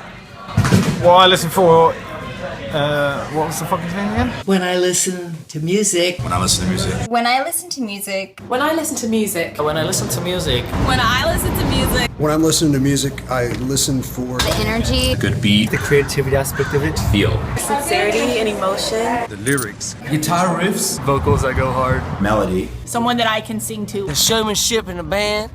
What I listen for, what was the fucking thing again? When I listen to music. When I listen to music. When I listen to music. When I listen to music. When I listen to music. When I listen to music. When I'm listening to music, I listen for the energy, A good beat. The creativity aspect of it. Feel. Sincerity and emotion. the lyrics. Guitar riffs. Vocals that go hard. Melody. Someone that I can sing to. The showmanship in the band.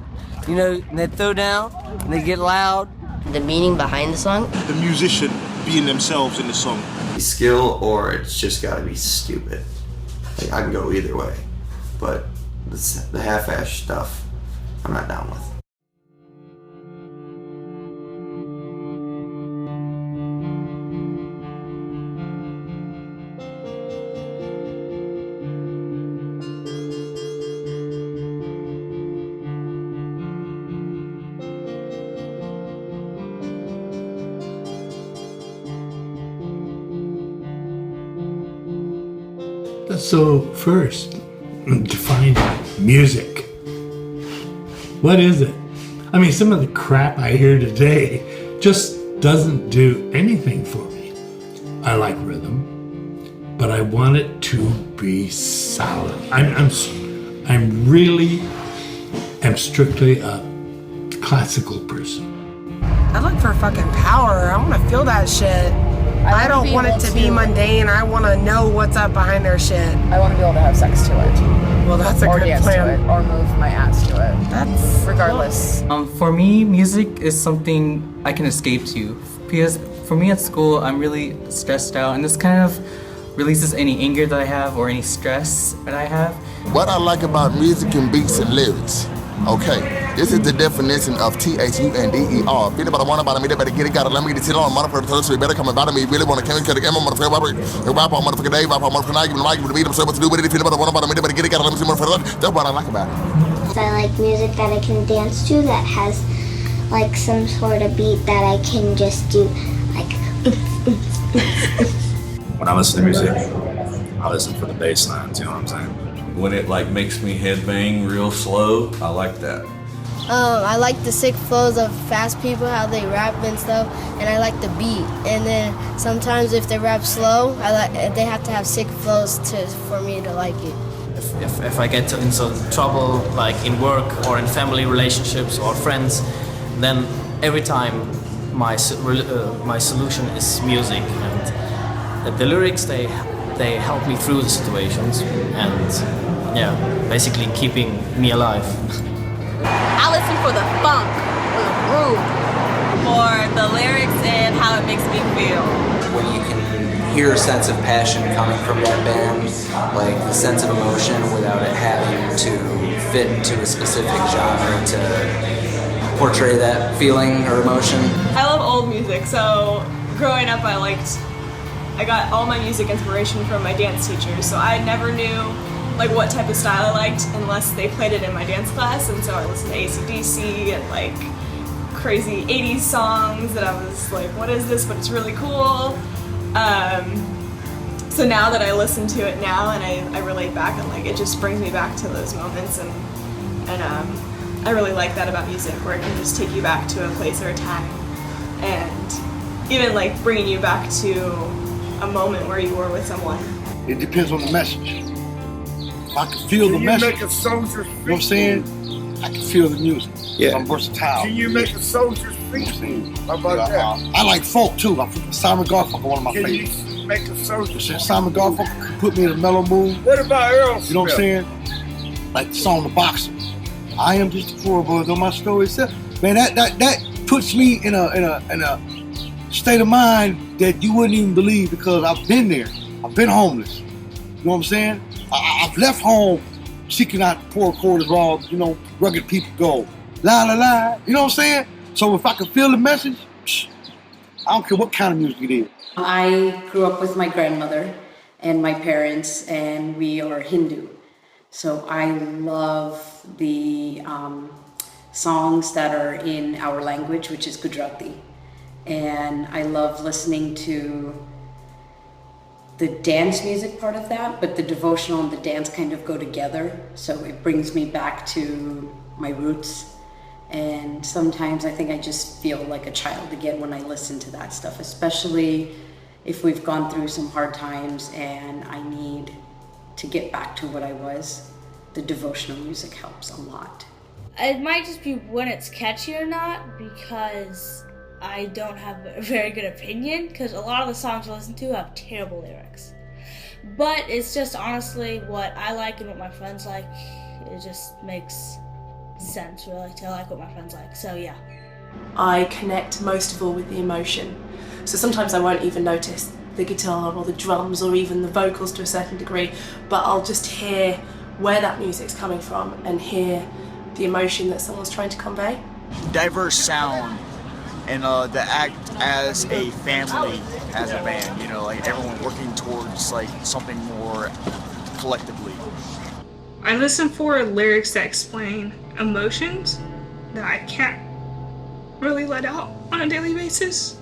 You know, they throw down and they get loud. The meaning behind the song. The musician being themselves in the song. Skill, or it's just gotta be stupid. Like, I can go either way, but the half-ass stuff I'm not down with. So first, define music. What is it? I mean, some of the crap I hear today just doesn't do anything for me. I like rhythm, but I want it to be solid. I'm really am strictly a classical person. I look for fucking power. I want to feel that shit. I don't want it to be mundane. I want to know what's up behind their shit. I want to be able to have sex to it. Well, that's a or good dance plan. to it, or move my ass to it. That's regardless. For me, music is something I can escape to. Because for me at school, I'm really stressed out, and this kind of releases any anger that I have or any stress that I have. What I like about music and beats and lyrics. Okay, this is the definition of THUNDER. If anybody want about me, they better get it. Gotta let me get it on. Motherfucker, so better come about me. Really want to come to the game. Motherfucker, rap on motherfucker Dave, rap on motherfucker Nike, and like to meet them. So what to do with it? If anybody want about me, they better get it. Gotta let me see motherfucker. That's what I like about it. I like music that I can dance to that has like some sort of beat that I can just do like. When I listen to music, I listen for the bass lines, you know what I'm saying? When it like makes me headbang real slow, I like that. I like the sick flows of fast people, how they rap and stuff, and I like the beat. And then sometimes if they rap slow, they have to have sick flows for me to like it. If I get into trouble, like in work or in family relationships or friends, then every time my solution is music, and the lyrics they help me through the situations, and yeah, basically keeping me alive. I listen for the funk, or the groove, for the lyrics and how it makes me feel. When you can hear a sense of passion coming from that band, like the sense of emotion without it having to fit into a specific genre to portray that feeling or emotion. I love old music, so growing up I got all my music inspiration from my dance teachers, so I never knew like what type of style I liked unless they played it in my dance class, and so I listened to AC/DC and like crazy 80s songs that I was like, what is this? But it's really cool. So now that I listen to it now and I relate back, and like it just brings me back to those moments, and I really like that about music, where it can just take you back to a place or a time, and even like bringing you back to a moment where you were with someone. It depends on the message. If I can feel the message, you know what I'm saying? I can feel the music. Yeah. I'm versatile. Can you make a soldier's speech? How about that? I like folk too. I'm from Simon Garfunkel, one of my Can favorites. you make a soldier's Simon Garfunkel put me in a mellow mood. What about Earl? You know what I'm saying? Like the song The Boxer. I am just a poor boy, though my story is set. Man, that puts me in a state of mind that you wouldn't even believe, because I've been there. I've been homeless. You know what I'm saying? I've left home seeking out poor quarters where all, rugged people go. La la la. You know what I'm saying? So if I can feel the message, I don't care what kind of music it is. I grew up with my grandmother and my parents, and we are Hindu. So I love the songs that are in our language, which is Gujarati. And I love listening to the dance music part of that, but the devotional and the dance kind of go together. So it brings me back to my roots. And sometimes I think I just feel like a child again when I listen to that stuff, especially if we've gone through some hard times and I need to get back to what I was. The devotional music helps a lot. It might just be when it's catchy or not, because I don't have a very good opinion, because a lot of the songs I listen to have terrible lyrics. But it's just honestly what I like and what my friends like. It just makes sense really to like what my friends like, so yeah. I connect most of all with the emotion. So sometimes I won't even notice the guitar or the drums or even the vocals to a certain degree, but I'll just hear where that music's coming from and hear the emotion that someone's trying to convey. Diverse sound and the act as a family, as a band, you know, like everyone working towards like something more collectively. I listen for lyrics that explain emotions that I can't really let out on a daily basis.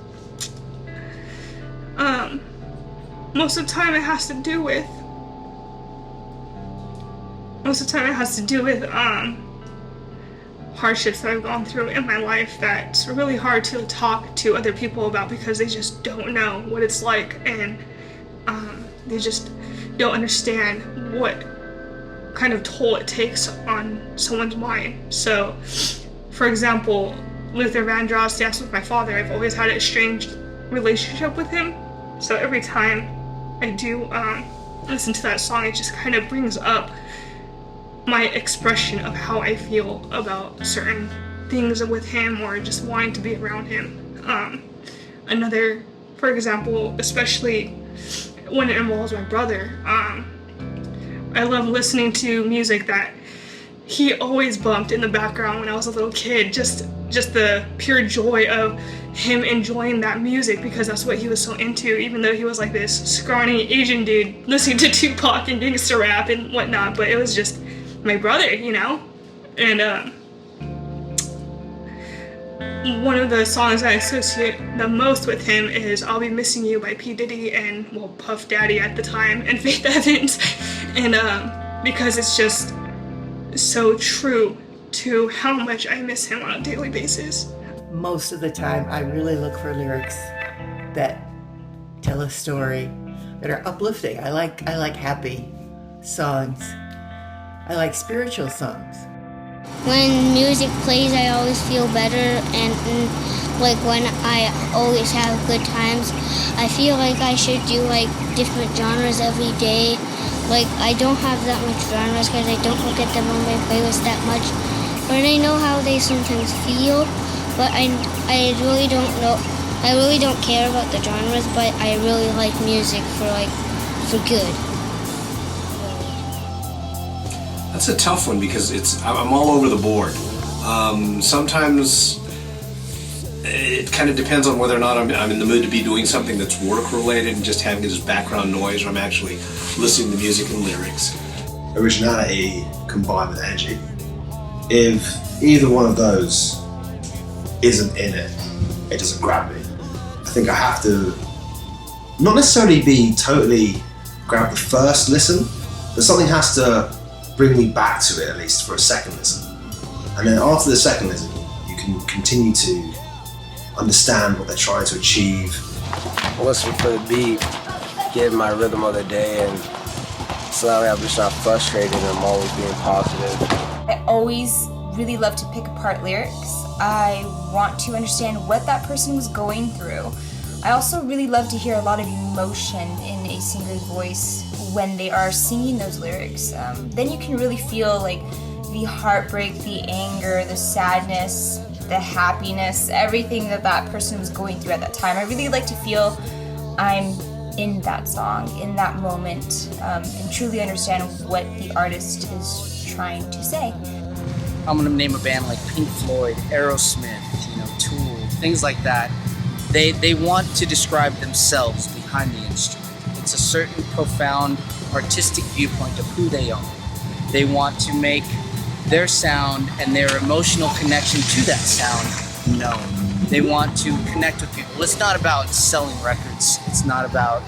Most of the time it has to do with hardships that I've gone through in my life that's really hard to talk to other people about because they just don't know what it's like, and they just don't understand what kind of toll it takes on someone's mind. So, for example, Luther Vandross danced with my father. I've always had an estranged relationship with him. So every time I do listen to that song, it just kind of brings up my expression of how I feel about certain things with him or just wanting to be around him. Another, for example, especially when it involves my brother, I love listening to music that he always bumped in the background when I was a little kid. Just the pure joy of him enjoying that music because that's what he was so into, even though he was like this scrawny Asian dude listening to Tupac and gangsta rap and whatnot, but it was just my brother, you know? And one of the songs I associate the most with him is I'll Be Missing You by P. Diddy and, well, Puff Daddy at the time, and Faith Evans. And because it's just so true to how much I miss him on a daily basis. Most of the time, I really look for lyrics that tell a story, that are uplifting. I like happy songs. I like spiritual songs. When music plays, I always feel better, and like when I always have good times, I feel like I should do like different genres every day. Like I don't have that much genres because I don't look at them on my playlist that much, but I know how they sometimes feel. But I really don't know. I really don't care about the genres, but I really like music for good. That's a tough one because I'm all over the board. Sometimes it kind of depends on whether or not I'm in the mood to be doing something that's work related and just having it as background noise, or I'm actually listening to music and lyrics. Originality combined with energy. If either one of those isn't in it, it doesn't grab me. I think I have to not necessarily be totally grab the first listen, but something has to bring me back to it at least for a second listen. And then after the second listen, you can continue to understand what they're trying to achieve. I listen for the beat, get my rhythm of the day, and so that way I'm just not frustrated and I'm always being positive. I always really love to pick apart lyrics. I want to understand what that person was going through. I also really love to hear a lot of emotion in a singer's voice when they are singing those lyrics. Then you can really feel like the heartbreak, the anger, the sadness, the happiness, everything that person was going through at that time. I really like to feel I'm in that song, in that moment, and truly understand what the artist is trying to say. I'm gonna name a band like Pink Floyd, Aerosmith, Tool, things like that. They want to describe themselves behind the instrument. It's a certain profound artistic viewpoint of who they are. They want to make their sound and their emotional connection to that sound known. They want to connect with people. It's not about selling records. It's not about,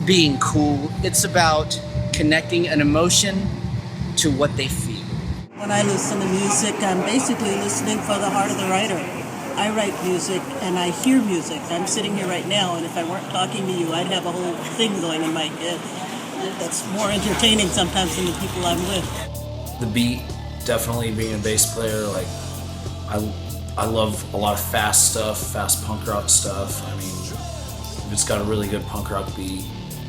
being cool. It's about connecting an emotion to what they feel. When I listen to music, I'm basically listening for the heart of the writer. I write music and I hear music. I'm sitting here right now, and if I weren't talking to you, I'd have a whole thing going in my head that's more entertaining sometimes than the people I'm with. The beat, definitely being a bass player, like I love a lot of fast stuff, fast punk rock stuff. I mean, if it's got a really good punk rock beat,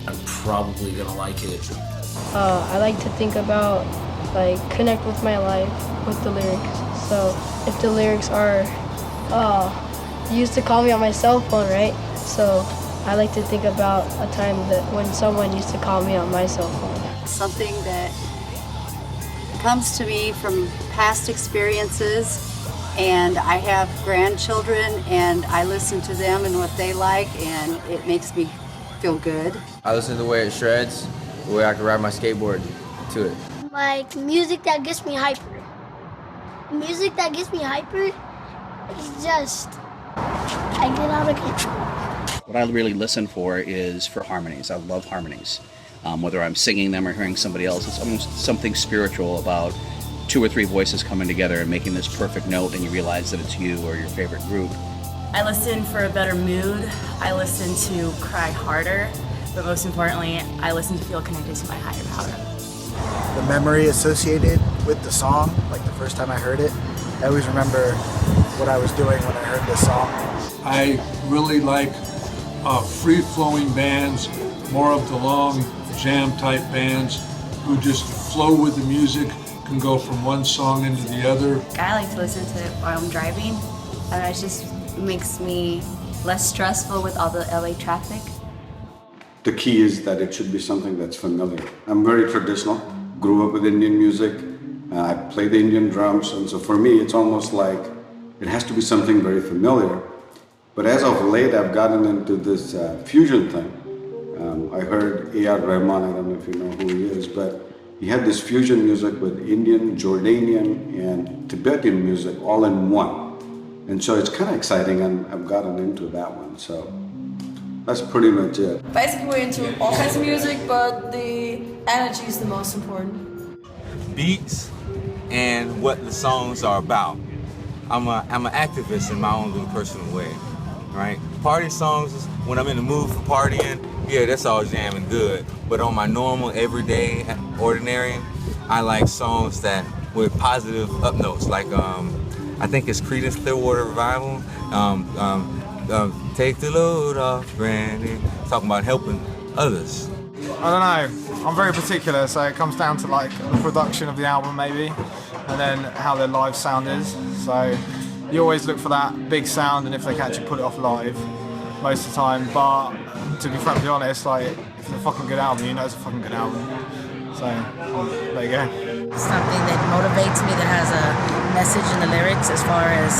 I'm probably gonna like it. I like to think about, like, connect with my life with the lyrics. So if the lyrics are, you used to call me on my cell phone, right? So I like to think about a time that when someone used to call me on my cell phone. Something that comes to me from past experiences, and I have grandchildren and I listen to them and what they like, and it makes me feel good. I listen to the way it shreds, the way I can ride my skateboard to it. Like music that gets me hyper. Music that gets me hyper is just, I get out of control. What I really listen for is for harmonies. I love harmonies. Whether I'm singing them or hearing somebody else, it's almost something spiritual about 2 or 3 voices coming together and making this perfect note, and you realize that it's you or your favorite group. I listen for a better mood. I listen to cry harder, but most importantly, I listen to feel connected to my higher power. The memory associated with the song, like the first time I heard it, I always remember what I was doing when I heard this song. I really like free-flowing bands, more of the long jam-type bands who just flow with the music, can go from one song into the other. I like to listen to it while I'm driving, and it just makes me less stressful with all the LA traffic. The key is that it should be something that's familiar. I'm very traditional, grew up with Indian music, I play the Indian drums, and so for me it's almost like it has to be something very familiar. But as of late I've gotten into this fusion thing. I heard A.R. Rahman, I don't know if you know who he is, but he had this fusion music with Indian, Jordanian, and Tibetan music all in one. And so it's kind of exciting, and I've gotten into that one. So that's pretty much it. Basically, we're into all kinds of music, but the energy is the most important. Beats and what the songs are about. I'm an activist in my own little personal way, right? Party songs, when I'm in the mood for partying, yeah, that's all jamming good. But on my normal, everyday, ordinary, I like songs that with positive up notes, like I think it's Creedence Clearwater Revival. Take the load off, Brandy. Talking about helping others. I don't know. I'm very particular, so it comes down to like the production of the album maybe, and then how their live sound is. So you always look for that big sound, and if they can actually pull it off live, most of the time. But to be frankly honest, like if it's a fucking good album, you know it's a fucking good album. So there you go. Something that motivates me, that has a message in the lyrics as far as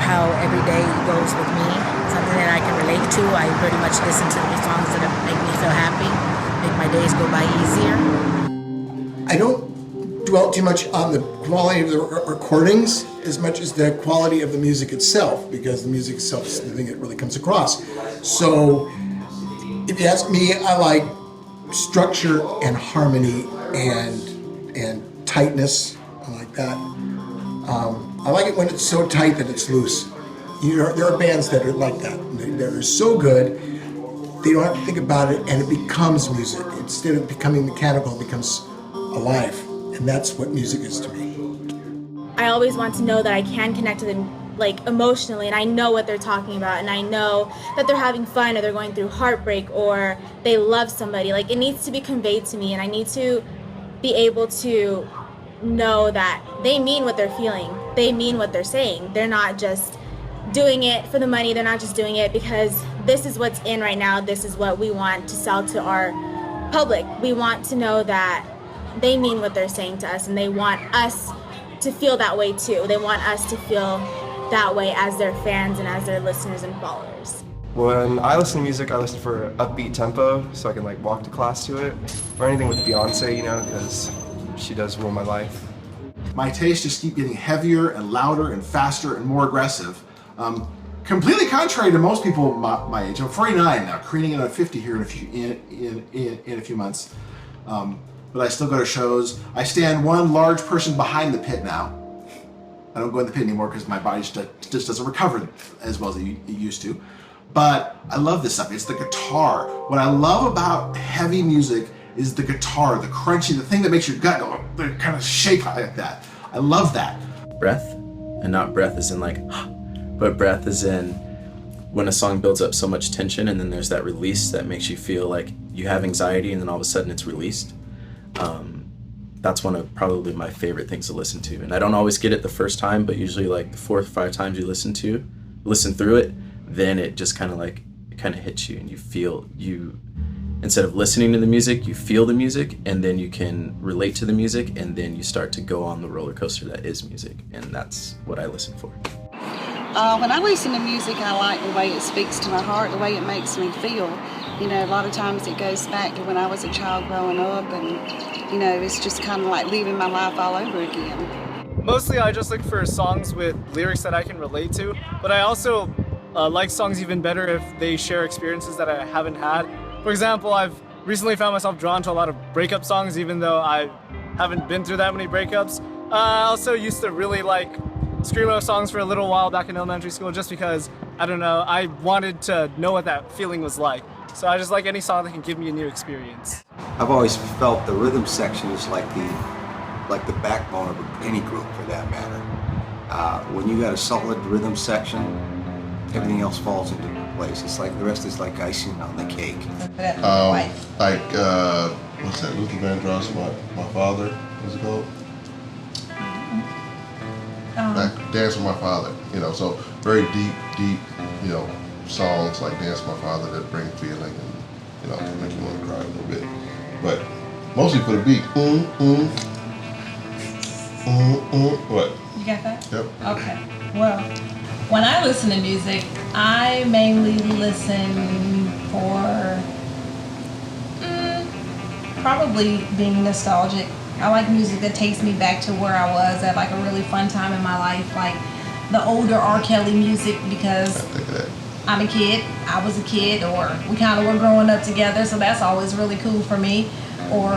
how every day goes with me. Something that I can relate to. I pretty much listen to the songs that make me feel happy, make my days go by easier. I don't dwell too much on the quality of the recordings as much as the quality of the music itself, because the music itself is the thing that really comes across. So if you ask me, I like structure and harmony and tightness. I like that. I like it when it's so tight that it's loose. There are bands that are like that. They're so good, they don't have to think about it, and it becomes music. Instead of becoming mechanical, it becomes alive. And that's what music is to me. I always want to know that I can connect to them, like, emotionally, and I know what they're talking about, and I know that they're having fun, or they're going through heartbreak, or they love somebody. Like, it needs to be conveyed to me, and I need to be able to know that they mean what they're feeling. They mean what they're saying. They're not just doing it for the money. They're not just doing it because this is what's in right now. This is what we want to sell to our public. We want to know that they mean what they're saying to us, and they want us to feel that way too. They want us to feel that way as their fans and as their listeners and followers. When I listen to music, I listen for upbeat tempo so I can like walk to class to it, or anything with Beyonce, you know, because she does rule my life. My tastes just keep getting heavier and louder and faster and more aggressive. Completely contrary to most people my age. I'm 49 now, careening in at 50 here in a few months. But but I still go to shows. I stand one large person behind the pit now. I don't go in the pit anymore because my body just doesn't recover as well as it used to. But I love this stuff. It's the guitar. What I love about heavy music is the guitar, the crunchy, the thing that makes your gut go, kind of shake like that. I love that. Breath, and not breath as in like, but breath as in when a song builds up so much tension and then there's that release that makes you feel like you have anxiety and then all of a sudden it's released. That's one of probably my favorite things to listen to. And I don't always get it the first time, but usually like the 4 or 5 times you listen through it, then it just kind of hits you and you feel, instead of listening to the music, you feel the music and then you can relate to the music and then you start to go on the roller coaster that is music. And that's what I listen for. When I listen to music, I like the way it speaks to my heart, the way it makes me feel. You know, a lot of times it goes back to when I was a child growing up and, you know, it's just kind of like living my life all over again. Mostly I just look for songs with lyrics that I can relate to, but I also like songs even better if they share experiences that I haven't had. For example, I've recently found myself drawn to a lot of breakup songs even though I haven't been through that many breakups. I also used to really like screamo songs for a little while back in elementary school just because, I don't know, I wanted to know what that feeling was like. So I just like any song that can give me a new experience. I've always felt the rhythm section is like the backbone of any group for that matter. When you got a solid rhythm section, everything else falls into place. It's like the rest is like icing on the cake. What's that? Luther Vandross, my father, what's it called? Like Dance with My Father, you know, so very deep, you know, songs like Dance with My Father that bring feeling and, you know, make you want to cry a little bit. But mostly for the beat. What? You got that? Yep. Okay. Well, when I listen to music, I mainly listen for probably being nostalgic. I like music that takes me back to where I was at like a really fun time in my life, like the older R. Kelly music because I'm a kid, I was a kid, or we kind of were growing up together, so that's always really cool for me. Or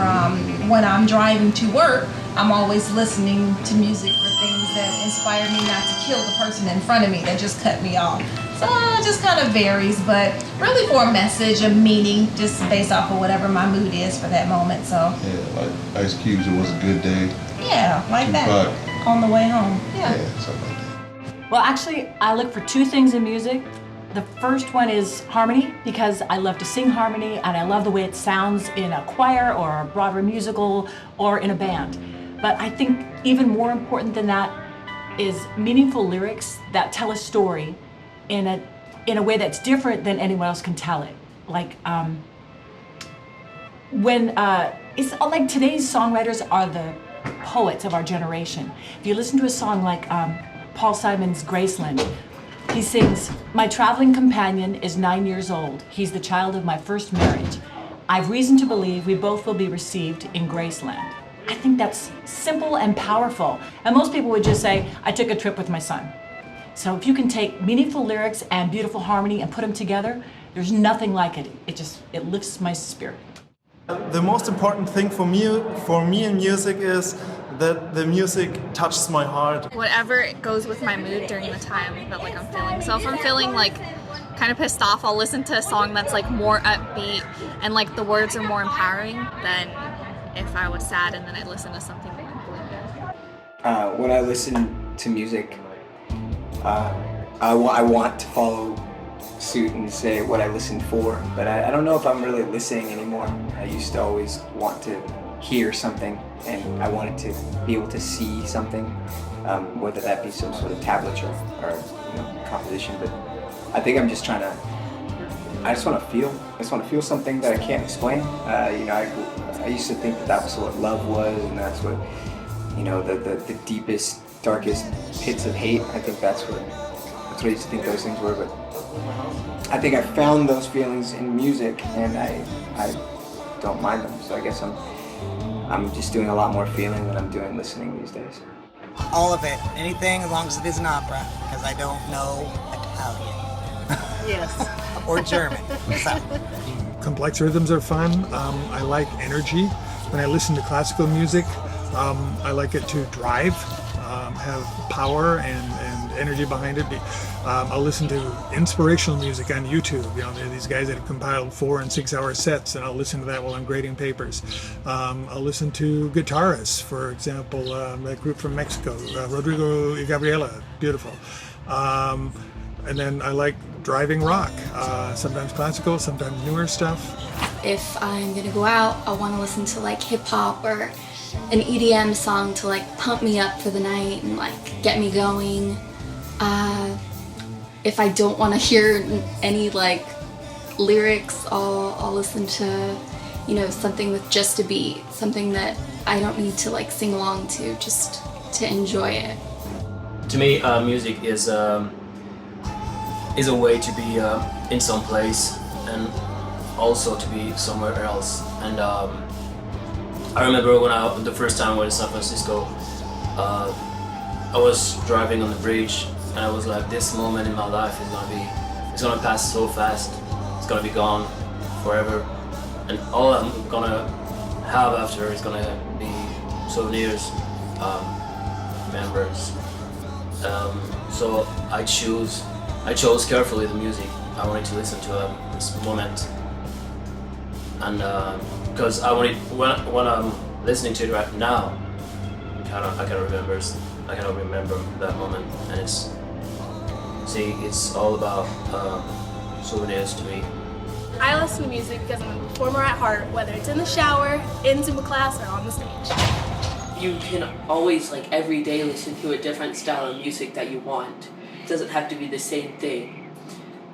when I'm driving to work, I'm always listening to music for things that inspire me not to kill the person in front of me that just cut me off. So it just kind of varies, but really for a message, a meaning, just based off of whatever my mood is for that moment. So yeah, like Ice Cube's It Was a Good Day. Yeah, like Tupac. that. On the way home. Yeah. Something like that. Well, actually, I look for 2 things in music. The first one is harmony, because I love to sing harmony and I love the way it sounds in a choir or a Broadway musical or in a band. But I think even more important than that is meaningful lyrics that tell a story in a way that's different than anyone else can tell it. Like it's like today's songwriters are the poets of our generation. If you listen to a song like Paul Simon's Graceland, he sings, "My traveling companion is 9 years old. He's the child of my first marriage. I've reason to believe we both will be received in Graceland." I think that's simple and powerful. And most people would just say, "I took a trip with my son." So if you can take meaningful lyrics and beautiful harmony and put them together, there's nothing like it. It lifts my spirit. The most important thing for me in music is that the music touches my heart. Whatever goes with my mood during the time that like I'm feeling. So if I'm feeling like kind of pissed off, I'll listen to a song that's like more upbeat and like the words are more empowering than if I was sad and then I listen to something more gloomy. When I listen to music, I want to follow suit and say what I listened for, but I don't know if I'm really listening anymore. I used to always want to hear something and I wanted to be able to see something, whether that be some sort of tablature or composition, but I think I'm just trying to, I just want to feel something that I can't explain. I used to think that was what love was, and that's what, the deepest, darkest pits of hate. I think that's what I used to think those things were, but I think I found those feelings in music, and I don't mind them. So I guess I'm just doing a lot more feeling than I'm doing listening these days. All of it, anything as long as it is an opera, because I don't know Italian. Yes. Or German. So. Complex rhythms are fun. I like energy. when I listen to classical music, I like it to drive, have power and energy behind it. I'll listen to inspirational music on YouTube. You know, there are these guys that have compiled 4 and 6 hour sets, and I'll listen to that while I'm grading papers. I'll listen to guitarists, for example, that group from Mexico, Rodrigo y Gabriela, beautiful. And then I like driving rock, sometimes classical, sometimes newer stuff. If I'm gonna go out, I want to listen to like hip hop or an EDM song to like pump me up for the night and like get me going. If I don't want to hear any like lyrics, I'll listen to, you know, something with just a beat, something that I don't need to like sing along to, just to enjoy it. To me, music is a way to be in some place and also to be somewhere else. And I remember when the first time I went to San Francisco, I was driving on the bridge and I was like, this moment in my life it's gonna pass so fast. It's gonna be gone forever, and all I'm gonna have after is gonna be souvenirs, memories. So I chose carefully the music I wanted to listen to at this moment, and because I wanted when I'm listening to it right now, I cannot remember that moment, and it's all about souvenirs to me. I listen to music because I'm a performer at heart, whether it's in the shower, in Zumba class, or on the stage. You can always, like, every day listen to a different style of music that you want. It doesn't have to be the same thing.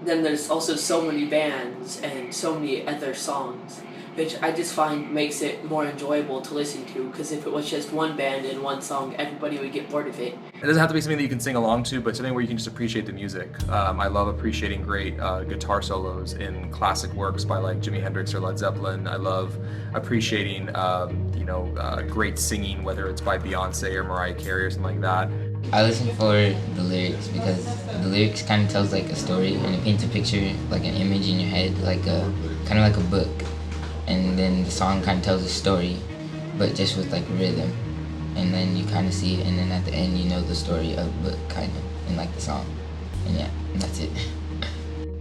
Then there's also so many bands and so many other songs, which I just find makes it more enjoyable to listen to, because if it was just one band and one song, everybody would get bored of it. It doesn't have to be something that you can sing along to, but something where you can just appreciate the music. I love appreciating great guitar solos in classic works by like Jimi Hendrix or Led Zeppelin. I love appreciating great singing, whether it's by Beyonce or Mariah Carey or something like that. I listen for the lyrics because the lyrics kind of tells like a story and it paints a picture, like an image in your head, like kind of like a book. And then the song kind of tells a story, but just with like rhythm. And then you kind of see it, and then at the end you know the story of the book, kind of, in like the song. And yeah, and that's it.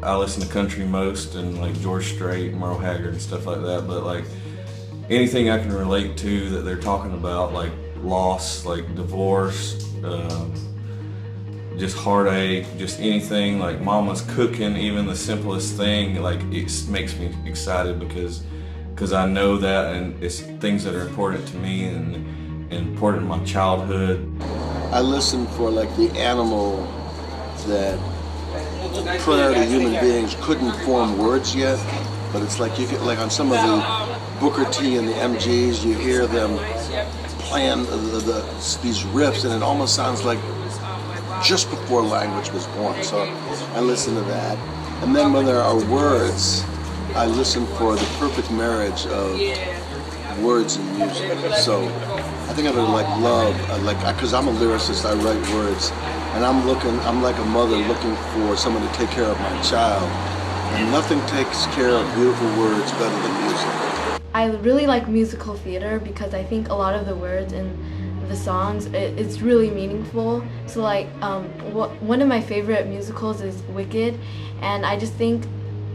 I listen to country most, and like George Strait, Merle Haggard and stuff like that, but like anything I can relate to that they're talking about, like loss, like divorce, just heartache, just anything, like mama's cooking, even the simplest thing, like it makes me excited because I know that, and it's things that are important to me and important in my childhood. I listen for like the animal that prior to human beings couldn't form words yet, but it's like you get like on some of the Booker T and the MGs, you hear them playing these riffs, and it almost sounds like just before language was born. So I listen to that, and then when there are words, I listen for the perfect marriage of words and music. So I think I would love, because I'm a lyricist, I write words, and I'm like a mother looking for someone to take care of my child, and nothing takes care of beautiful words better than music. I really like musical theater because I think a lot of the words in the songs, it's really meaningful. So like, one of my favorite musicals is Wicked, and I just think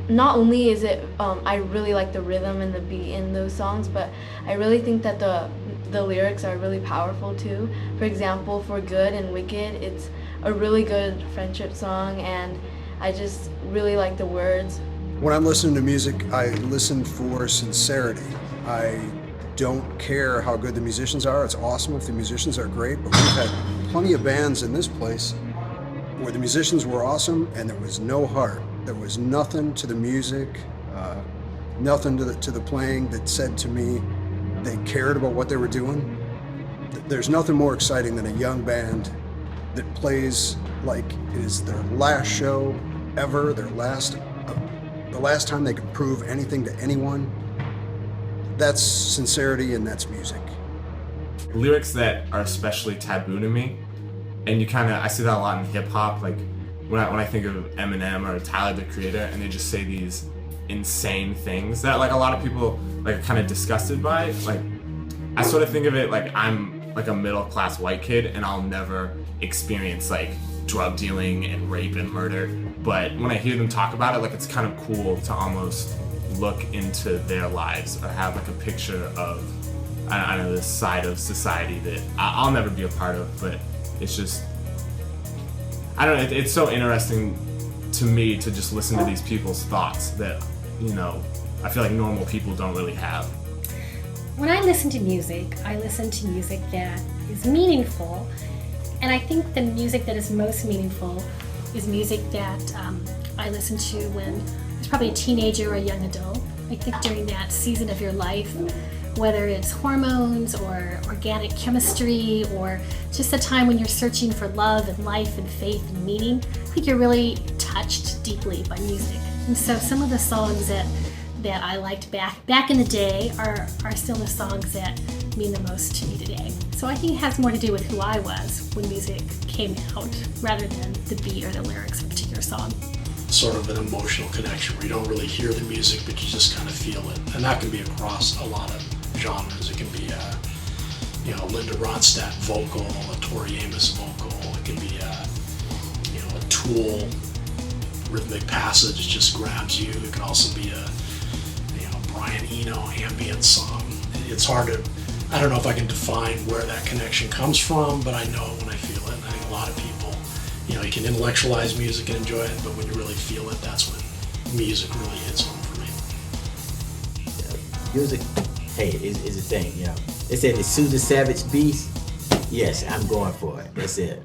not only is it, I really like the rhythm and the beat in those songs, but I really think that the lyrics are really powerful too. For example, For Good and Wicked, it's a really good friendship song, and I just really like the words. When I'm listening to music, I listen for sincerity. I don't care how good the musicians are. It's awesome if the musicians are great, but we've had plenty of bands in this place where the musicians were awesome and there was no heart. There was nothing to the music, nothing to the playing that said to me they cared about what they were doing. There's nothing more exciting than a young band that plays like it is their last show ever, the last time they could prove anything to anyone. That's sincerity and that's music. Lyrics that are especially taboo to me, and I see that a lot in hip hop, like when I think of Eminem or Tyler the Creator, and they just say these insane things that like a lot of people like are kind of disgusted by, like I sort of think of it like I'm like a middle class white kid and I'll never experience like drug dealing and rape and murder. But when I hear them talk about it, like it's kind of cool to almost look into their lives or have like a picture of, I don't know, this side of society that I'll never be a part of, but it's just, I don't know, it's so interesting to me to just listen to these people's thoughts that, you know, I feel like normal people don't really have. When I listen to music, I listen to music that is meaningful, and I think the music that is most meaningful is music that I listen to when I was probably a teenager or a young adult. I think during that season of your life, whether it's hormones or organic chemistry or just a time when you're searching for love and life and faith and meaning, I think you're really touched deeply by music. And so some of the songs that I liked back in the day are still the songs that mean the most to me today. So I think it has more to do with who I was when music came out rather than the beat or the lyrics of a particular song. Sort of an emotional connection where you don't really hear the music, but you just kind of feel it. And that can be across a lot of genres. It can be a Linda Ronstadt vocal, a Tori Amos vocal. It can be a Tool rhythmic passage that just grabs you. It can also be a Brian Eno ambient song. It's hard to, I don't know if I can define where that connection comes from, but I know when I feel it. And I think a lot of people, you can intellectualize music and enjoy it, but when you really feel it, that's when music really hits home for me. Music, hey, is a thing, They said the Susan Savage beast. Yes, I'm going for it. That's it.